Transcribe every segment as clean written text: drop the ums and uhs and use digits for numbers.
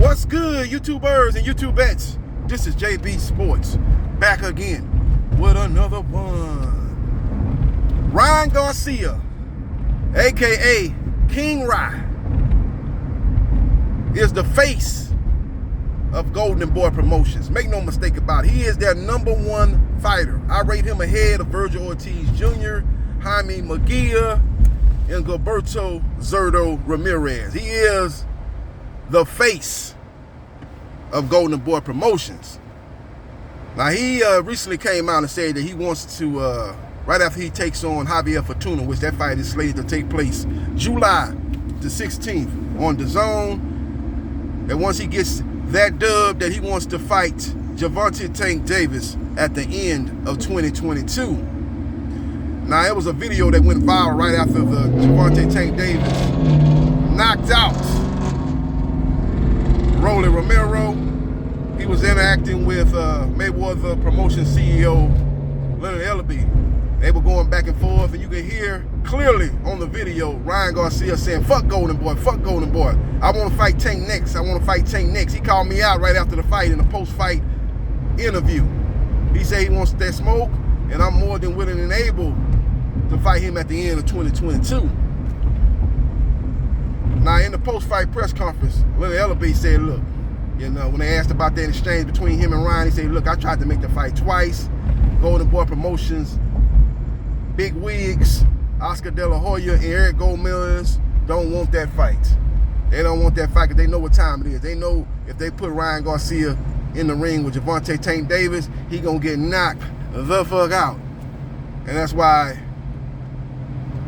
What's good, YouTubers and YouTubettes? This is JBsports back again with another one. Ryan Garcia, aka King Rye, is the face of Golden Boy Promotions. Make no mistake about it. He is their #1 fighter. I rate him ahead of Virgil Ortiz Jr., Jaime Magia, and Gilberto Zurdo Ramirez. He is the face of Golden Boy Promotions. Now, he recently came out and said that he wants to, right after he takes on Javier Fortuna, which that fight is slated to take place July the 16th on DAZN, that once he gets that dub, that he wants to fight Gervonta Tank Davis at the end of 2022. Now, it was a video that went viral right after the Gervonta Tank Davis knocked out Rolly Romero. He was interacting with Mayweather Promotion CEO Leonard Ellaby. They were going back and forth, and you can hear clearly on the video Ryan Garcia saying, "Fuck Golden Boy, fuck Golden Boy. I want to fight Tank next. I want to fight Tank next." He called me out right after the fight in a post-fight interview. He said he wants that smoke, and I'm more than willing and able to fight him at the end of 2022. Now, in the post-fight press conference, Leonard Ellaby said, look, you know, when they asked about that exchange between him and Ryan, he said, look, I tried to make the fight twice. Golden Boy Promotions, big wigs, Oscar De La Hoya and Eric Gomez don't want that fight. They don't want that fight because they know what time it is. They know if they put Ryan Garcia in the ring with Gervonta Tank Davis, he gonna get knocked the fuck out. And that's why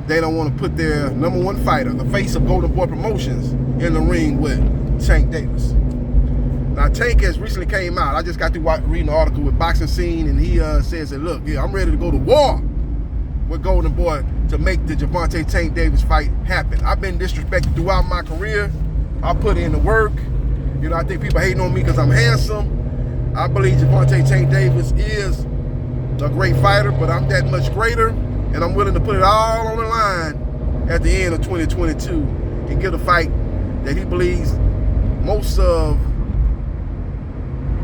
they don't want to put their #1 fighter, the face of Golden Boy Promotions, in the ring with Tank Davis. Now, Tank has recently came out. I just got through reading an article with Boxing Scene, and he says that, look, yeah, I'm ready to go to war with Golden Boy to make the Gervonta Tank Davis fight happen. I've been disrespected throughout my career. I put in the work. You know, I think people hating on me because I'm handsome. I believe Gervonta Tank Davis is a great fighter, but I'm that much greater. And I'm willing to put it all on the line at the end of 2022 and get a fight that he believes most of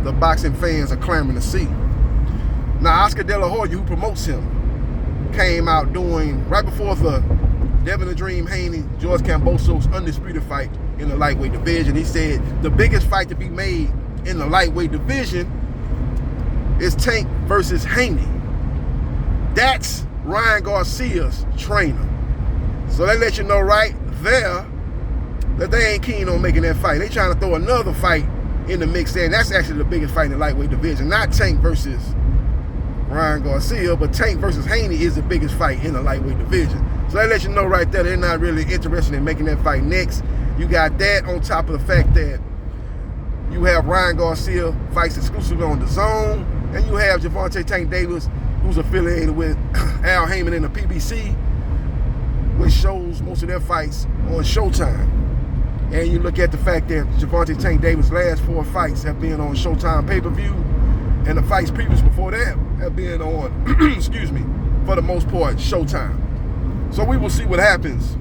the boxing fans are clamoring to see. Now, Oscar De La Hoya, who promotes him, came out doing, right before the Devin the Dream Haney, George Kambosos undisputed fight in the lightweight division, he said the biggest fight to be made in the lightweight division is Tank versus Haney. That's Ryan Garcia's trainer. So they let you know right there that they ain't keen on making that fight. They trying to throw another fight in the mix there, and that's actually the biggest fight in the lightweight division. Not Tank versus Ryan Garcia, but Tank versus Haney is the biggest fight in the lightweight division. So they let you know right there they're not really interested in making that fight next. You got that on top of the fact that you have Ryan Garcia fights exclusively on DAZN, and you have Gervonta Tank Davis, who's affiliated with Al Heyman in the PBC, which shows most of their fights on Showtime. And you look at the fact that Gervonta Tank Davis' last 4 fights have been on Showtime pay-per-view, and the fights previous before that have been on, excuse me, for the most part, Showtime. So we will see what happens,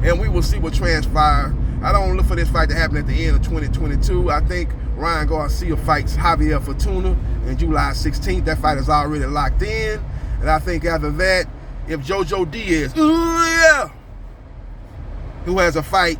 and we will see what transpires. I don't look for this fight to happen at the end of 2022. I think Ryan Garcia fights Javier Fortuna in July 16th. That fight is already locked in. And I think after that, if JoJo Diaz, who has a fight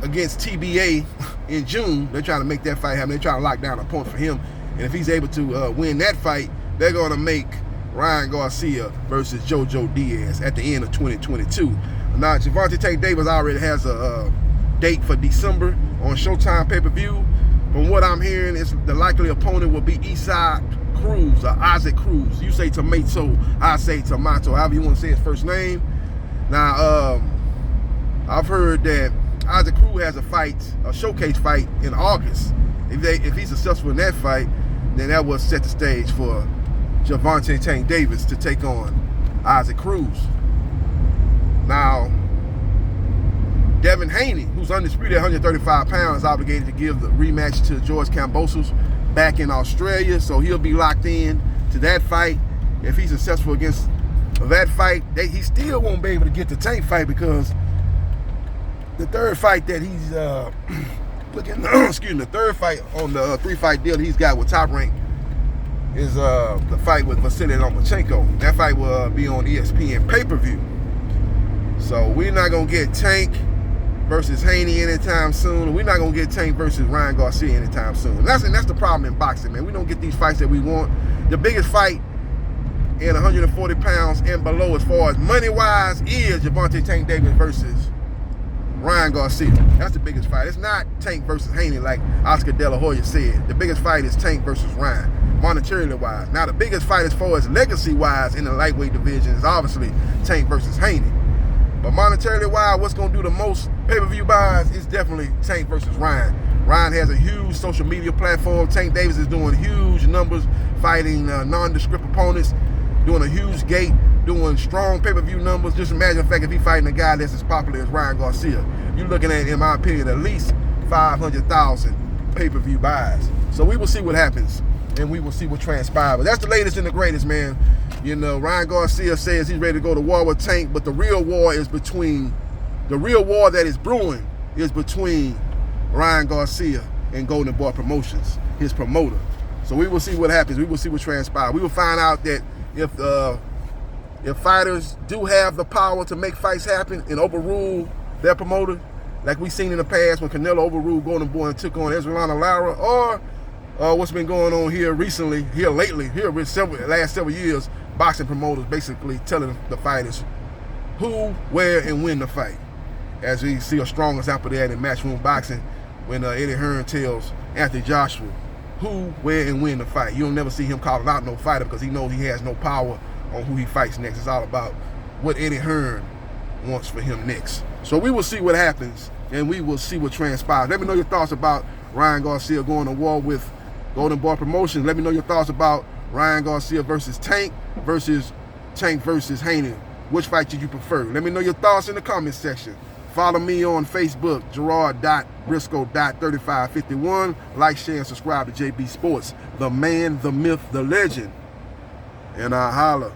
against TBA in June, they're trying to make that fight happen. They're trying to lock down a point for him. And if he's able to win that fight, they're going to make Ryan Garcia versus JoJo Diaz at the end of 2022. Now, Gervonta Tank Davis already has a date for December on Showtime pay-per-view. From what I'm hearing, the likely opponent will be Isaac Cruz, or Isaac Cruz. You say tomato, I say tomato, however you want to say his first name. Now, I've heard that Isaac Cruz has a fight, a showcase fight in August. If he's successful in that fight, then that will set the stage for Gervonta Tank Davis to take on Isaac Cruz. Now, Devin Haney, who's undisputed at 135 pounds, is obligated to give the rematch to George Kambosos back in Australia, so he'll be locked in to that fight. If he's successful against that fight, he still won't be able to get the Tank fight because The third fight that he's looking, the third fight on the 3-fight deal he's got with Top Rank is the fight with Vasily Lomachenko. That fight will be on ESPN pay-per-view. So we're not gonna get Tank versus Haney anytime soon. We're not gonna get Tank versus Ryan Garcia anytime soon. And that's the problem in boxing, man. We don't get these fights that we want. The biggest fight in 140 pounds and below, as far as money-wise, is Gervonta Tank Davis versus Ryan Garcia. That's the biggest fight. It's not Tank versus Haney like Oscar De La Hoya said. The biggest fight is Tank versus Ryan, monetarily wise. Now, the biggest fight as far as legacy-wise in the lightweight division is obviously Tank versus Haney. But monetarily wise, what's going to do the most pay-per-view buys is definitely Tank versus Ryan. Ryan has a huge social media platform. Tank Davis is doing huge numbers, fighting nondescript opponents, doing a huge gate, doing strong pay-per-view numbers. Just imagine the fact if he's fighting a guy that's as popular as Ryan Garcia. You're looking at, in my opinion, at least 500,000 pay-per-view buys. So we will see what happens, and we will see what transpires. But that's the latest and the greatest, man. You know, Ryan Garcia says he's ready to go to war with Tank, but the real war that is brewing is between Ryan Garcia and Golden Boy Promotions, his promoter. So we will see what happens. We will see what transpires. We will find out that if fighters do have the power to make fights happen and overrule their promoter, like we've seen in the past when Canelo overruled Golden Boy and took on Esrelana Lara, or what's been going on here recently, last several years, boxing promoters basically telling the fighters who, where, and when to fight. As we see a strong example of that in Matchroom Boxing when Eddie Hearn tells Anthony Joshua who, where, and when to fight. You'll never see him calling out no fighter because he knows he has no power on who he fights next. It's all about what Eddie Hearn wants for him next. So we will see what happens, and we will see what transpires. Let me know your thoughts about Ryan Garcia going to war with Golden Boy Promotions. Let me know your thoughts about Ryan Garcia versus Tank versus Haney. Which fight did you prefer? Let me know your thoughts in the comment section. Follow me on Facebook, Gerard.Briscoe.3551. Like, share, and subscribe to JB Sports. The man, the myth, the legend. And I holla.